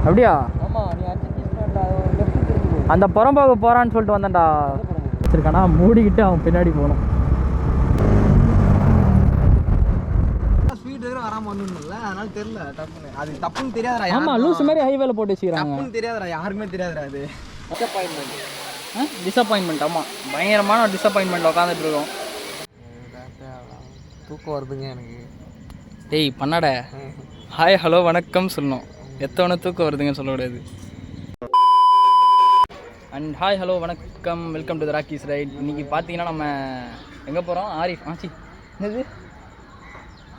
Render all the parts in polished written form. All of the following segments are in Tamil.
அப்படியா? ஆமாம், நீ அஞ்சு அந்த புறம்போக்கு போகிறான்னு சொல்லிட்டு வந்தேன்டா. வச்சிருக்கானா மூடிக்கிட்டு அவன் பின்னாடி போகணும். ஸ்பீட் வராமல் ஒன்றும்ல, அதனால தெரியல தப்புன்னு. அது தப்புன்னு தெரியாதுடா. ஆமாம், லூஸ் மாதிரி ஹைவேல போட்டு வச்சுக்கிறாங்க. தப்புன்னு தெரியாதுடா, யாருக்குமே தெரியாதுடா. அது டிசப்பாயின்மெண்ட். ஆமாம், பயங்கரமான டிசப்பாயின்மெண்ட் உட்காந்துட்டு இருக்கோம். தூக்கம் வருதுங்க எனக்கு. டேய் பண்ணாட, ஹாய் ஹலோ வணக்கம் சொல்லணும். எத்தவொன்னே தூக்கம் வருதுங்கன்னு சொல்லக்கூடாது. அண்ட் ஹாய் ஹலோ வணக்கம், welcome to the Rockies right. இன்றைக்கி பார்த்தீங்கன்னா நம்ம எங்கே போகிறோம்? ஆச்சி என்னது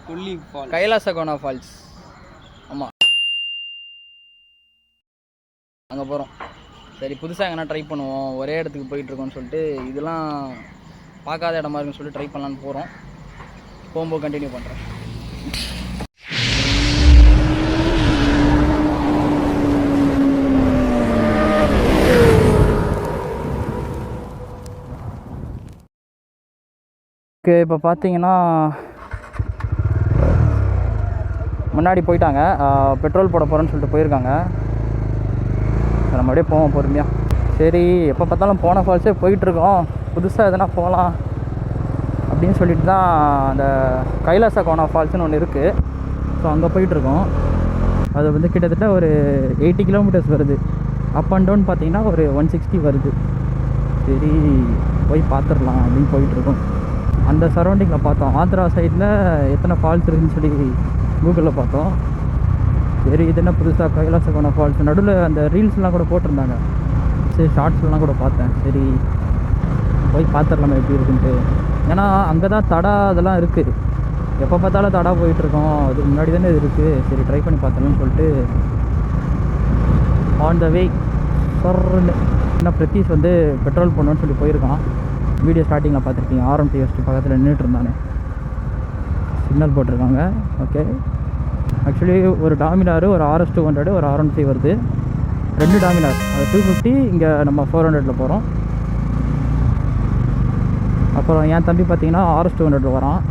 கொல்லி ஃபால்ஸ், கைலாசகோனா ஃபால்ஸ். ஆமாம், அங்கே போகிறோம். சரி, புதுசாக எங்கன்னா ட்ரை பண்ணுவோம். ஒரே இடத்துக்கு போயிட்டுருக்கோன்னு சொல்லிட்டு இதெல்லாம் பார்க்காத இடமா இருக்குன்னு சொல்லிட்டு ட்ரை பண்ணலான்னு போகிறோம். போகும்போது கண்டினியூ பண்ணுறேன். ஓகே, இப்போ பார்த்தீங்கன்னா முன்னாடி போயிட்டாங்க. பெட்ரோல் போட போகிறேன்னு சொல்லிட்டு போயிருக்காங்க. நம்ம அப்படியே போவோம் பொறுமையாக. சரி, எப்போ பார்த்தாலும் போன ஃபால்ஸே போயிட்டுருக்கோம், புதுசாக எதனா போகலாம் அப்படின்னு சொல்லிட்டு தான் அந்த கைலாசகோனா ஃபால்ஸ்னு ஒன்று இருக்குது. ஸோ அங்கே போயிட்டுருக்கோம். அது வந்து கிட்டத்தட்ட ஒரு 80 கிலோமீட்டர்ஸ் வருது. அப் அண்ட் டவுன் பார்த்தீங்கன்னா ஒரு 160 வருது. சரி, போய் பார்த்துடலாம் அப்படின்னு போயிட்டுருக்கோம். அந்த சரௌண்டிங்கில் பார்த்தோம், ஆந்திரா சைடில் எத்தனை ஃபால்ஸ் இருக்குதுன்னு சொல்லி கூகுளில் பார்த்தோம். சரி, இது என்ன புதுசாக கைலாசகோனா ஃபால்ஸ், நடுவில் அந்த ரீல்ஸ்லாம் கூட போட்டிருந்தாங்க. சரி, ஷார்ட்ஸ்லாம் கூட பார்த்தேன். சரி, போய் பார்த்துடலாமா எப்படி இருக்குன்ட்டு. ஏன்னா அங்கே தான் தடா அதெல்லாம் இருக்குது. எப்போ பார்த்தாலும் தடா போயிட்டுருக்கோம், அதுக்கு முன்னாடி தானே இது இருக்குது. சரி, ட்ரை பண்ணி பார்த்தலாம்னு சொல்லிட்டு ஆன் த வே சொல்கிறேன். ஏன்னா பிரதீஷ் வந்து பெட்ரோல் போடணுன்னு சொல்லி போயிருக்கான். வீடியோ ஸ்டார்டிங்கில் பார்த்துருக்கீங்க, ஆர்எம்டி எஸ்டி பக்கத்தில் நின்றுட்டு இருந்தானே, சிக்னல் போட்டிருக்காங்க. ஓகே, ஆக்சுவலி ஒரு டாமினார், ஒரு RS 200, ஒரு R15 வருது. 2 டாமினார், அது 250. இங்கே நம்ம 400 போகிறோம். அப்புறம் என் தம்பி பார்த்தீங்கன்னா RS 200 வரான்.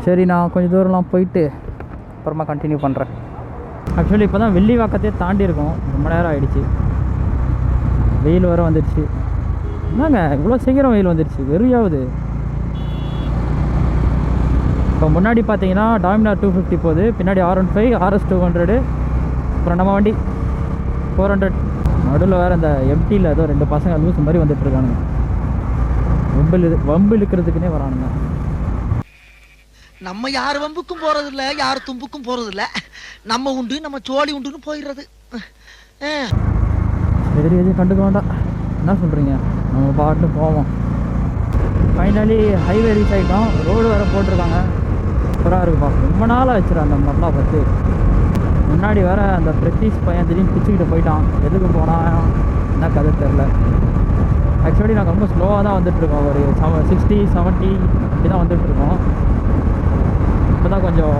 சரி, நான் கொஞ்சம் தூரம்லாம் போயிட்டு அப்புறமா கண்டினியூ பண்ணுறேன். ஆக்சுவலி இப்போ தான் வெள்ளிவாக்கத்தையே தாண்டி இருக்கோம். ரொம்ப நேரம் ஆகிடுச்சு. வெயில் வர வந்துடுச்சு. என்னங்க இவ்வளோ சீக்கிரம் வெயில் வந்துடுச்சு, வெறியாவது. இப்போ முன்னாடி பார்த்தீங்கன்னா டாமினார் 250 போகுது, பின்னாடி R15, RS 200, அப்புறம் நம்ம வண்டி 400. நடுவில் வேறு அந்த எம்டியில் ஏதோ 2 பசங்க லூஸ் மாதிரி வந்துட்டுருக்கானுங்க. வம்பு இழுக்கிறதுக்குன்னே வரானுங்க. நம்ம யார் வம்புக்கும் போறதில்ல, யார் தும்புக்கும் போறதில்ல. நம்ம உண்டு, நம்ம சோழி உண்டுன்னு போயிடுறது. சரி, எதுவும் கண்டுக்க வேண்டாம். என்ன சொல்கிறீங்க, நம்ம பாட்டு போவோம். ஃபைனலி ஹைவே ரீச் ஆகிட்டோம். ரோடு வேறு போட்டிருக்காங்க, சூப்பராக இருக்குப்பா. ரொம்ப நாளாக வச்சுருக்கேன் அந்த மாதிரிலாம் பார்த்து. முன்னாடி வேறு அந்த பிரதீஷ் பையன் திடீர்னு பிச்சுக்கிட்டு போயிட்டான். எதுக்கு போனால் என்ன கதை தெரில. ஆக்சுவலி நாங்கள் ரொம்ப ஸ்லோவாக தான் வந்துட்டுருக்கோம். ஒரு 60, 70 அப்படி தான் வந்துட்டுருக்கோம். இப்போ தான் கொஞ்சம்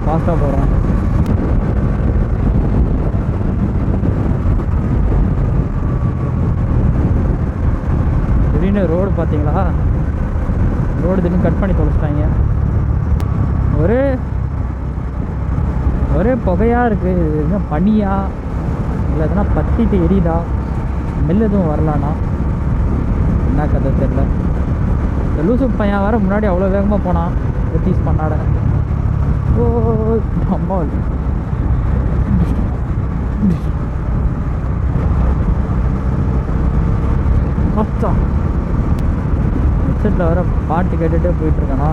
ஃபாஸ்ட்டாக போகிறோம். திடீர்னு ரோடு பார்த்தீங்களா, ரோடு திடீர்னு கட் பண்ணி தொலைச்சிட்டாங்க. ஒரே புகையாக இருக்குது. இது என்ன பனியா இல்லை எதுனா பற்றிட்டு எரியுதா, ஸ்மெல் எதுவும் வரலான்னா என்ன கதை தெரில. இந்த லூசு பையன் வேறு முன்னாடி அவ்வளோ வேகமாக போனான், பிரதீஷ் பண்ணாட. ஓ அம்மா, ஹெட்செட்டில் வேறு பாட்டு கேட்டுகிட்டே போயிட்டுருக்கேனா,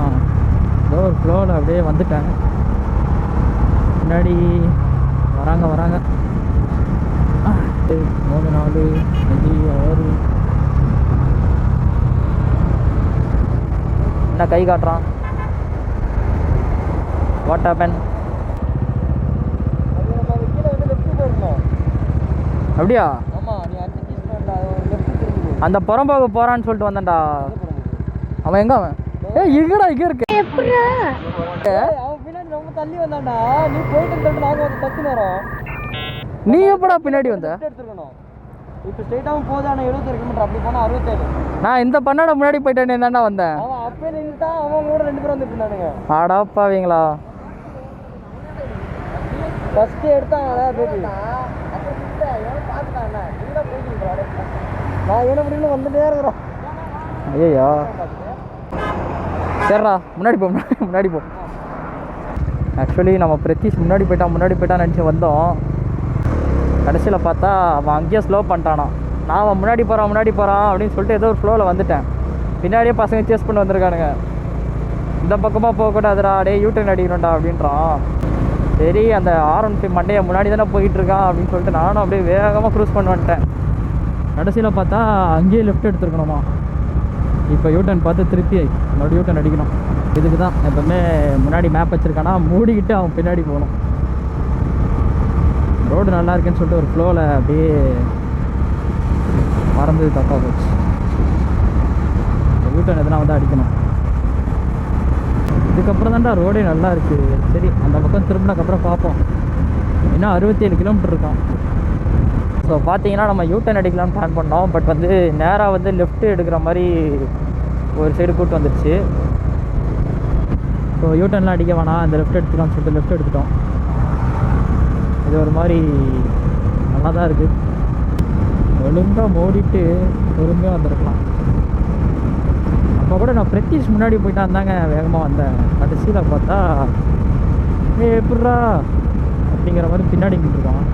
ஏதோ ஒரு ஃப்ளோவில் அப்படியே வந்துட்டேன். முன்னாடி வராங்க 3, 4, 5, 6. என்ன கை காட்டுறான், வாட் ஹேப்பன்? அப்படியா? ஆமாம், நீ அஞ்சு அந்த புறம்போக்கு போகிறான்னு சொல்லிட்டு வந்தேன்டா. அவன் எங்கே? அவன் இங்கடா, இங்கே இருக்கு. அவன் பின்னாடி ரொம்ப தள்ளி வந்தான்டா. நீ போயிட்டு சொல்லிட்டு நாங்கள் வந்து 10 நேரம். நீ எப்படா பின்னாடி வந்த? எடுத்துருக்கணும். இப்போ ஸ்ட்ரைட்டாகவும் போகுது, ஆனால் 77 கிலோமீட்டர், அப்படி போனால் 67. நான் இந்த பண்ணாட முன்னாடி போயிட்டேனே தானே வந்தேன். அவன் அப்பயே நின்றுட்டான், அவன் கூட 2 பேரும் வந்துட்டு இருந்தானுங்க. ஆடாப்பாவீங்களா? ஃபஸ்ட்டு எடுத்தாங்களே பேட்டி, அப்புறம் பார்த்துட்டாங்க. நீங்க போயிட்டு நான் என்ன முடியல வந்துட்டே இருக்கிறோம். ஐயா சரிடா, முன்னாடி போ முன்னாடி போ. ஆக்சுவலி நம்ம பிரதீஷ் முன்னாடி போயிட்டான்னு நினச்சி வந்தோம். கடைசியில் பார்த்தா அவன் அங்கேயே ஸ்லோ பண்ணிட்டானான். நான் அவன் முன்னாடி போகிறான் அப்படின்னு சொல்லிட்டு ஏதோ ஒரு ஃப்ளோவில் வந்துட்டேன். பின்னாடியே பசங்க சேஸ் பண்ணி வந்திருக்கானுங்க. இந்த பக்கமாக போகக்கூடாதுடா, டே யூட்டன் அடிக்கணும்டா அப்படின்றான். சரி அந்த R15 மண்டையை முன்னாடி தானே போயிட்டுருக்கான் அப்படின்னு சொல்லிட்டு நானும் அப்படியே வேகமாக க்ரூஸ் பண்ணி வந்துட்டேன். கடைசியில் பார்த்தா அங்கேயே லெஃப்ட் எடுத்துருக்கணுமா. இப்போ யூட்டன் பார்த்து திருப்பி மறுபடியும் யூட்டன் அடிக்கணும். இதுக்கு தான் எப்போவுமே முன்னாடி மேப் வச்சுருக்கானா மூடிக்கிட்டு அவன் பின்னாடி போகணும். ரோடு நல்லா இருக்குன்னு சொல்லிட்டு ஒரு ஃப்ளோவில் அப்படியே மறந்தது தப்பாக போச்சு. யூட்டன் எதனா வந்து அடிக்கணும். இதுக்கப்புறம் தான்டா ரோடே நல்லா இருக்குது. சரி அந்த பக்கம் திரும்பினதுக்கப்புறம் பார்ப்போம். இன்னும் 67 கிலோமீட்டர் இருக்கான். ஸோ பார்த்தீங்கன்னா நம்ம யூட்டன் அடிக்கலாம்னு பிளான் பண்ணோம். பட் வந்து நேராக வந்து லெஃப்ட்டு எடுக்கிற மாதிரி ஒரு சைடு கூட்டு வந்துடுச்சு. ஸோ யூட்டன்லாம் அடிக்க வேணாம், இந்த லெஃப்ட் எடுத்துக்கலாம்னு சொல்லிட்டு லெஃப்ட் எடுத்துட்டோம். இது ஒரு மாதிரி நல்லா தான் இருக்குது. ஒழுங்காக மோடிட்டு பொறுமையாக வந்திருக்கலாம். அப்போ கூட நான் பிரதீஷ் முன்னாடி போயிட்டான் தாங்க வேகமாக வந்தேன். கடைசியில் பார்த்தா எப்பட்றா அப்படிங்கிற மாதிரி பின்னாடி நின்றுருக்கான்.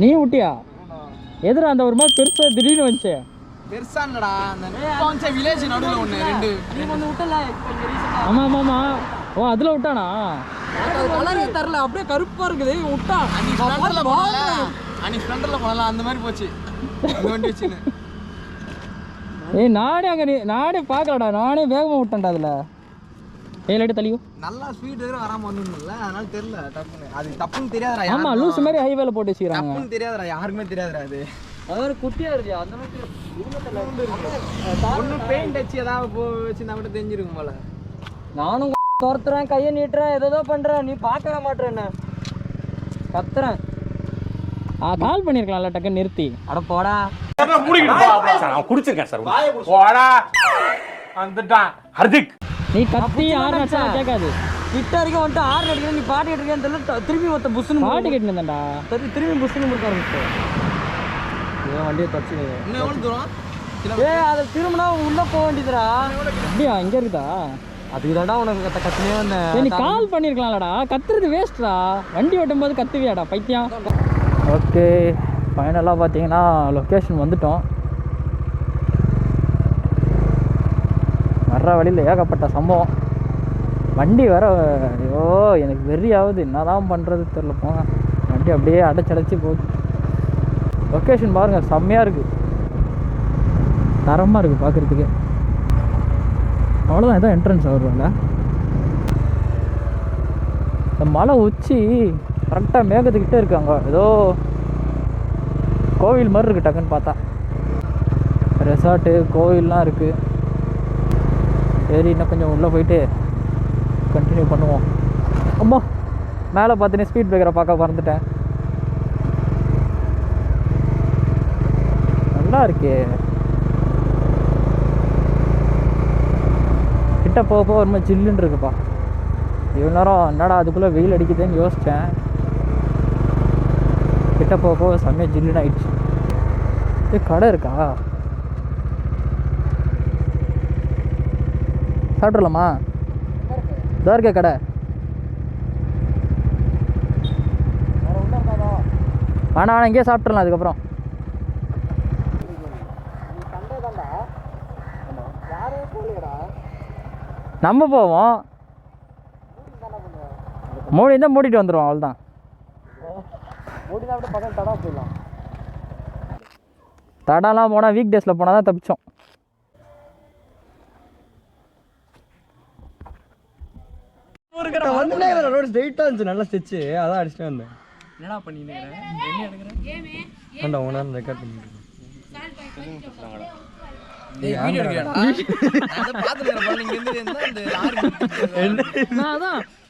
நீ விட்டியா? எதிர அந்த ஒரு மாதிரி பெருசா திடீர்னு வந்துச்சு. பெருசா இல்லடா, அந்த வில்லேஜ் நடுவுல ஒண்ணு ரெண்டு நீ வந்து விட்டல. ஆமா ஆமா ஆமா. ஓ அதுல விட்டானா? கலரே தெரியல, அப்படியே கருப்பா இருக்குது. விட்டா அன்னைக்கு ஸ்ப்ளெண்டர்ல போனல அந்த மாதிரி போச்சு. இந்த வண்டி வச்சுன்னு ஏய் நானே பார்க்கலடா, நானே வேகமா விட்டேன்டா. அதுல லைட் தள்ளியும் நல்லா ஸ்பீட் வேற வராம வந்துரும்ல, அதனால தெரியல டப்புன்னு. அது தப்புன்னு தெரியாதடா. ஆமா லூஸ் மாதிரி ஹைவேல போட்டு வச்சிராங்க. தப்புன்னு தெரியாதடா, யாருக்குமே தெரியாதடா. அது ஒரு குட்டியா இருக்கு. அந்த மாதிரி ஒண்ணு பெயிண்ட் அடிச்சு ஏதாவது வச்சிருந்தா கூட தெரிஞ்சிருக்கும் போல. நானும் துரத்துறேன், கையை நீட்டுறேன், ஏதோ பண்ணுறேன், நீ பார்க்கவே மாட்டேன் என்ன கத்துறேன். கால் பண்ணியிருக்கலாம்ல டக்குன்னு நிறுத்தி. அட போடா குடிச்சிருக்கேன் சார். போடா வந்துட்டான் ஹர்திக். நீ கத்தி ஆறு அடிச்சா கேட்காது. கிட்ட வரைக்கும் வந்துட்டு ஆறு அடிக்கிறேன், நீ பாட்டு கேட்டுருக்கேன்னு தெரியல. திரும்பி மொத்த புஷ்னு பாட்டு கேட்டுருந்தேன்டா. திரும்பி புஷ்னு முறுக்க ஆரம்பிச்சு. ஏன் வண்டியை தச்சு இன்னும் எவ்வளோ தூரம்? அதை திரும்பினா உள்ளே போக வேண்டியதுடா. அப்படியா? இங்கே இருக்குதா? அதுக்கு தாண்டா உனக்கு கத்துனே வந்தேன். நீ கால் பண்ணியிருக்கலாம்லடா. கத்துறது வேஸ்ட்ரா. வண்டி ஓட்டும் போது கத்துவியாடா பைத்தியம். ஓகே, ஃபைனலாக பார்த்தீங்கன்னா லொக்கேஷன் வந்துட்டோம். வர்ற வழியில் ஏகப்பட்ட சம்பவம். வண்டி வர ஐயோ எனக்கு வெறியாகுது. என்ன தான் பண்ணுறது தெரில. போங்க, வண்டி அப்படியே அடைச்சடைச்சி போகுது. லொக்கேஷன் பாருங்கள், செம்மையாக இருக்குது, தரமாக இருக்குது பார்க்குறதுக்கு. அவ்வளோதான், இதான் என்ட்ரன்ஸ் வருவாங்க. இந்த மலை உச்சி கரெக்டாக மேகத்துக்கிட்டே இருக்காங்க. ஏதோ கோவில் மாதிரி இருக்குது. டக்குன்னு பார்த்தா ரெசார்ட்டு கோவில்லாம் இருக்குது. சரி, இன்னும் கொஞ்சம் உள்ளே போயிட்டு கண்டினியூ பண்ணுவோம். அம்மா மேலே பார்த்தீங்கன்னா ஸ்பீட் பிரேக்கரை பார்க்க மறந்துட்டேன். நல்லா இருக்கே. கிட்ட போக போக ரொம்ப ஜில்லுன்னு இருக்குப்பா. இவ்வளோ நேரம் என்னடா அதுக்குள்ளே வெயில் அடிக்குதுன்னு யோசித்தேன். கிட்ட போக போக செம்மையாக ஜில்லுன்னு ஆயிடுச்சு. இது கடை இருக்கா? சாப்பிட்றலாமா? இதா இருக்க கடை. வேணாம், இங்கேயே சாப்பிட்றலாம். அதுக்கப்புறம் நம்ம போவோம். மூடி இருந்தால் மூடிட்டு வந்துடுவோம். அவ்வளோதான். தடாலாம் போனால் வீக் டேஸில் போனால் தான் தப்பிச்சோம். ரோடு ஸ்ட்ரெயிட்டாக இருந்துச்சு, நல்லா ஸ்டிச்சு. அதான் அடிச்சுட்டு வந்தேன். என்னடா பண்ணிட்டு ரெக்கார்ட் பண்ணிட்டு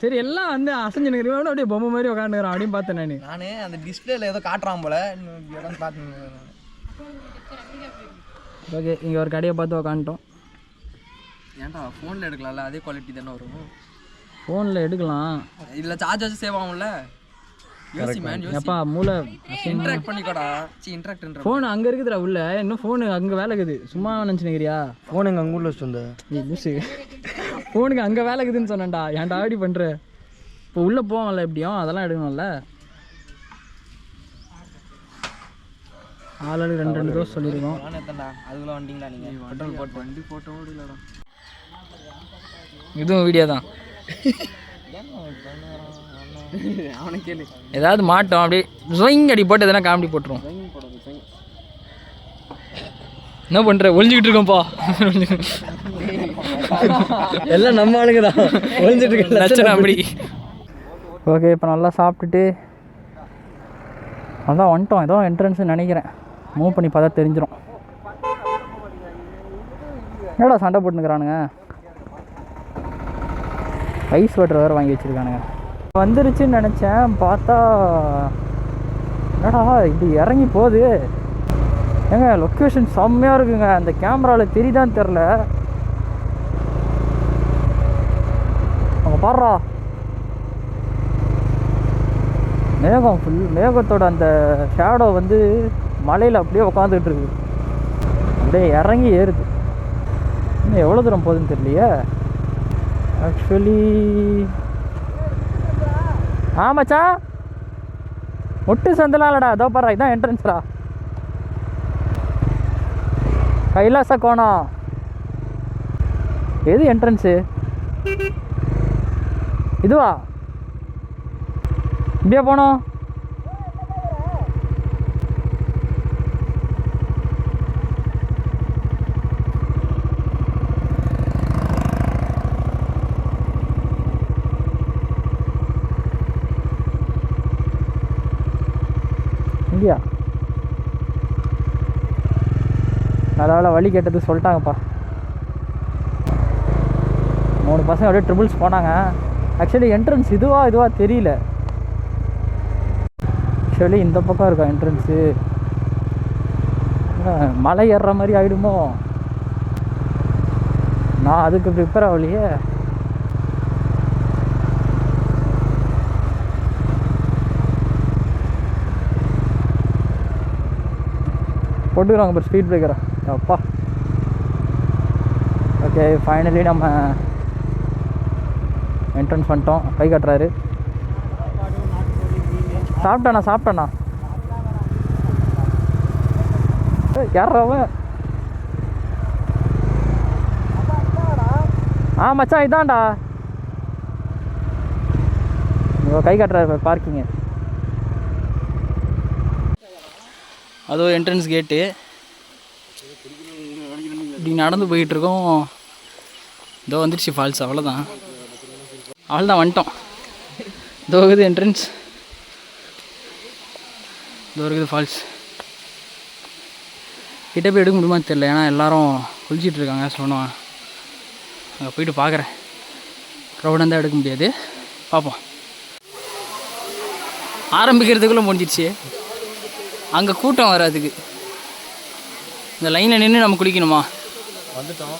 சரி, எல்லாம் வந்து அசைஞ்சு நிற்கிறோம். அப்படியே பொம்மை மாதிரி உட்காந்துக்கிறோம் அப்படின்னு பார்த்தேன். நானு அந்த டிஸ்பிளேல ஏதோ காட்டுறான் போல பார்த்து. ஓகே, இங்கே ஒரு கடையை பார்த்து உக்காந்துட்டோம். ஏன்டா ஃபோனில் எடுக்கலாம்ல, அதே குவாலிட்டி தானே வரும். ஃபோனில் எடுக்கலாம், இல்லை சார்ஜ் வச்சு சேவ் ஆகும்ல. எப்பா மூளை இன்ட்ராக்ட் பண்ணிக்கோடா. இன்ட்ராக்ட் ஃபோன் அங்கே இருக்குதுடா உள்ள. இன்னும் ஃபோனு அங்கே வேலை இருக்குது. சும்மா நினச்சினுக்கிறியா? ஃபோனுங்க அங்கே உள்ள வச்சு வந்த நீ லூசு. ஃபோனுக்கு அங்கே வேலை இருக்குதுன்னு சொன்னேன்டா. ஏன்டா அப்படி பண்ணுற? இப்போ உள்ளே போவோம்ல, எப்படியும் அதெல்லாம் எடுக்கணும்ல. ஆளுக்கு 2 தோசை சொல்லியிருக்கோம். அதுக்குள்ள வண்டிங்களா நீங்கள்? பெட்ரோல் போட்டு வண்டி போட்டோ இல்லைடா. இதுவும் வீடியோ தான். அவனை கேளு. ஏதாவது மாட்டோம் அப்படியே ஜொயிங் அடி போட்டு எதனா காமெடி போட்டுருவோம். என்ன பண்ணுற? ஒழிஞ்சிக்கிட்டு இருக்கோம்ப்பா. எல்லாம் நம்ம ஆளுங்க தான் ஒழிஞ்சிட்டு இருக்கு அப்படி. ஓகே, இப்போ நல்லா சாப்பிட்டுட்டு நல்லா வந்துட்டோம். ஏதோ என்ட்ரன்ஸ்னு நினைக்கிறேன். மூவ் பண்ணி பார்த்தா தெரிஞ்சிடும். என்னடா சண்டை போட்டுக்கிறானுங்க? ஐஸ் வாட்டர் வேறு வாங்கி வச்சுருக்கானுங்க. வந்துருச்சுன்னு நினச்சேன், பார்த்தா என்னடா இப்படி இறங்கி போகுது. ஏங்க லொக்கேஷன் செம்மையாக இருக்குங்க. அந்த கேமராவில் தெரியுதான்னு தெரில. அவங்க பாடுறா மேகம் ஃபுல். மேகத்தோட அந்த ஷேடோ வந்து மலையில் அப்படியே உட்காந்துக்கிட்டு இருக்குது. அப்படியே இறங்கி ஏறுது. இன்னும் எவ்வளோ தூரம் போகுதுன்னு தெரியலையே ஆக்சுவலி. ஆமாச்சா, ஒட்டு சந்தலாம்லடா. அதோ பாரு, இதான் என்ட்ரன்ஸ்டா. கைலாச கோணம். எது என்ட்ரன்ஸு? இதுவா? இப்படியே போனோம். இங்கேயா? நல்ல வழி கேட்டது சொல்லிட்டாங்கப்பா. 3 பசங்க அப்படியே ட்ரிபிள்ஸ் போனாங்க. ஆக்சுவலி என்ட்ரன்ஸ் இதுவா தெரியல. ஆக்சுவலி இந்த பக்கம் இருக்கா என்ட்ரன்ஸு? மலை ஏறுற மாதிரி ஆகிடுமோ? நான் அதுக்கு ப்ரிப்பேர் ஆகலையே. போட்டுக்கிறாங்க இப்போ ஸ்பீட் பிரேக்கரை. அப்பா ஓகே, ஃபைனலி நம்ம என்ட்ரன்ஸ் பண்ணிட்டோம். கை காட்டுறாரு. சாப்பிட்டேண்ணா. யாராவன்? மச்சான் இதான்டா. கை காட்டுறாரு பார்க்கிங்கு. அதோ என்ட்ரன்ஸ் கேட்டு. இப்படி நடந்து போயிட்டுருக்கோம். இதோ வந்துடுச்சு ஃபால்ஸ். அவ்வளோதான் வந்துட்டோம். இதோ இருக்குது என்ட்ரன்ஸ். இதோ இருக்குது ஃபால்ஸ். கிட்டே போய் எடுக்க முடியுமான்னு தெரியல, ஏன்னா எல்லோரும் குளிச்சிட்ருக்காங்க. ஸோ நான் அங்கே போயிட்டு பார்க்குறேன். க்ரௌடாக இருந்தால் எடுக்க முடியாது, பார்ப்போம். ஆரம்பிக்கிறதுக்குள்ளே முடிஞ்சிடுச்சு. அங்கே கூட்டம் வராதுக்கு இந்த லைனில் நின்று நம்ம குளிக்கணுமா? வந்துட்டோம்.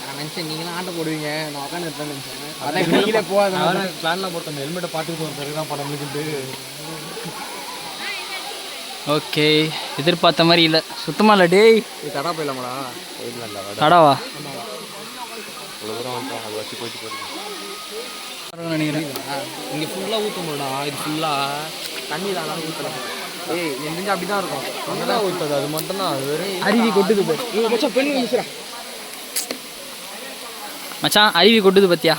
நான் நினச்சேன் நீங்களாம் ஆட்டை போடுவீங்க, நான் உட்காந்துருப்பேன் நினச்சேன். அதான் நீங்களே போகாத பிளான்லாம் போட்டோம். ஹெல்மெட்டை பார்த்துட்டு ஒரு பிறகு தான் படம் முடிக்கிட்டு. ஓகே, எதிர்பார்த்த மாதிரி இல்லை, சுத்தமாக இல்லை. டேய் தடா போயிடலாமாடா? தடாவா இவ்வளோ தூரம் வந்துட்டோம். அதை வச்சு போயிட்டு நினைக்கிறேன். இங்கே ஃபுல்லாக ஊற்ற முடியடா. இது ஃபுல்லாக தண்ணி தான் ஊற்றலாம். என் தெரிஞ்சு அப்படி தான் இருக்கும். அங்கே தான் ஊற்றுது, அது மட்டும்தான். அது வெறும் அருவி கொட்டுது பாரு மச்சான். பெண்ணு மிஸ்ரா மச்சான், அருவி கொட்டுது பார்த்தியா?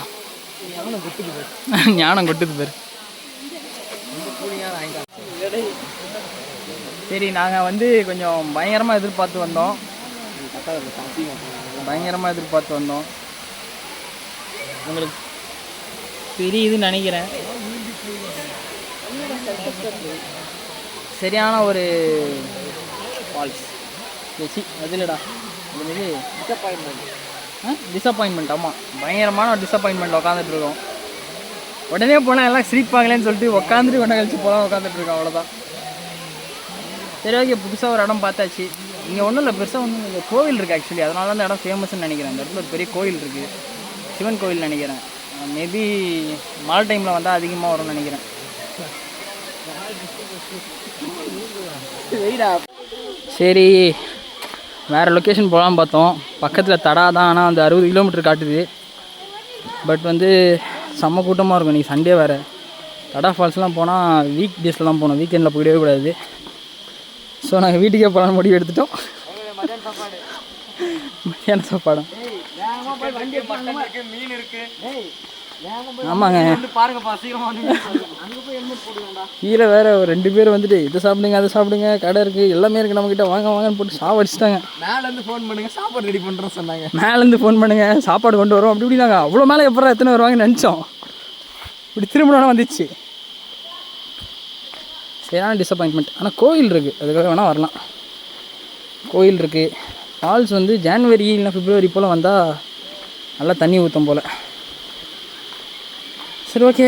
ஞானம் கொட்டுது பாரு. சரி, நாங்கள் வந்து கொஞ்சம் பயங்கரமாக எதிர்பார்த்து வந்தோம். உங்களுக்கு தெரியுதுன்னு நினைக்கிறேன். சரியான ஒரு ஃபால்ஸ். அதில்டா அது டிசப்பாயின்மெண்ட். ஆமாம், பயங்கரமான ஒரு டிசப்பாயின்மெண்ட். உட்காந்துட்டு இருக்கோம். உடனே போனால் எல்லாம் சிரிப்பாங்களேன்னு சொல்லிட்டு உட்காந்துட்டு உடனே கழிச்சு போகலாம் உட்காந்துட்ருக்கோம். அவ்வளோதான். சரி, ஓகே. புதுசாக ஒரு இடம் பார்த்தாச்சு. இங்கே ஒன்றும் இல்லை, பெருசாக ஒன்றும் இல்லை. கோவில் இருக்குது ஆக்சுவலி. அதனால தான் இந்த இடம் ஃபேமஸ்ன்னு நினைக்கிறேன். இந்த இடத்துல ஒரு பெரிய கோவில் இருக்குது, சிவன் கோவில் நினைக்கிறேன். மேபி மழை டைமில் வந்தால் அதிகமாக வரும்னு நினைக்கிறேன். சரி, வேறு லொக்கேஷன் போகலான்னு பார்த்தோம். பக்கத்தில் தடா தான், ஆனால் அந்த 60 கிலோமீட்டர் காட்டுது. பட் வந்து செம்ம கூட்டமாக இருக்கும். இன்றைக்கி சண்டே வேறு. தடா ஃபால்ஸ்லாம் போனால் வீக் டேஸில் தான் போகணும், வீக்கெண்டில் போயிடவே கூடாது. ஸோ நாங்கள் வீட்டுக்கே போகலான்னு முடிவு எடுத்துட்டோம். மத்தியான சாப்பாடு. ஆமாங்க, கீழே வேறு ஒரு 2 பேர் வந்துட்டு இதை சாப்பிடுங்க அதை சாப்பிடுங்க, கடை இருக்குது, எல்லாமே இருக்குது நம்மக்கிட்ட, வாங்கன்னு போட்டு சாவடிச்சிட்டாங்க. மேலேருந்து ஃபோன் பண்ணுங்க, சாப்பாடு ரெடி பண்ணுறோம் சொன்னாங்க. மேலேருந்து ஃபோன் பண்ணுங்க, சாப்பாடு கொண்டு வரோம் அப்படி இப்படி. நாங்கள் அவ்வளோ மேலே எப்போ எத்தனை வருவாங்கன்னு நினச்சோம். இப்படி திரும்பணும் வந்துச்சு. சரியான டிசப்பாயின்மெண்ட். ஆனால் கோயில் இருக்குது, அதுக்காக வேணால் வரலாம். கோயில் இருக்குது. ஃபால்ஸ் வந்து ஜான்வரி இல்லைனா பிப்ரவரி போல் வந்தால் நல்லா தண்ணி ஊற்றும் போல். சரி, ஓகே.